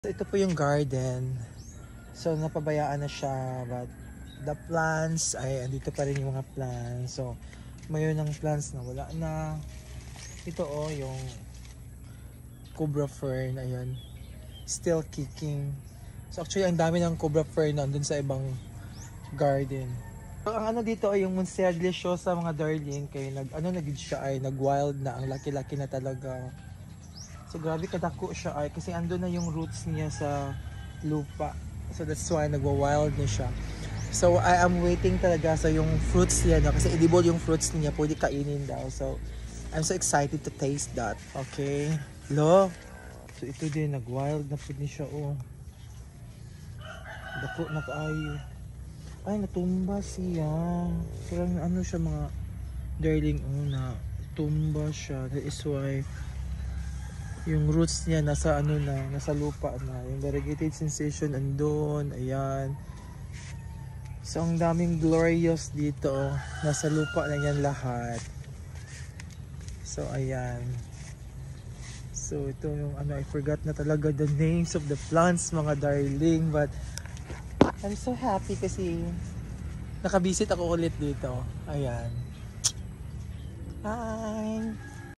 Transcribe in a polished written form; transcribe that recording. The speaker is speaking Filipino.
Ito po yung garden. So napabayaan na siya, but the plants ay andito pa rin yung mga plants. So mayroon ng plants na wala na. Ito yung cobra fern, ayan. Still kicking. So actually ang dami ng cobra fern nandun sa ibang garden. So ang ano dito ay yung Monstera deliciosa mga darling, kay nagid siya ay nag-wild na, ang laki-laki na talaga. So grabe kadako siya ay kasi ando na yung roots niya sa lupa. So that's why nagwa-wild na siya. So I am waiting talaga sa yung fruits niya na, kasi edible yung fruits niya, pwede kainin daw. So I'm so excited to taste that. Okay. Lo. So ito din nag-wild na pud ni siya Dako na kaayo. Ay natumba siya. Parang ano siya mga darling na tumba siya. That is why yung roots niya nasa nasa lupa na. Yung variegated sensation andun, ayan. So ang daming glorious dito, nasa lupa na yan lahat. So ayan. So ito yung I forgot na talaga the names of the plants mga darling, but I'm so happy kasi nakabisit ako ulit dito. Ayan. Hi!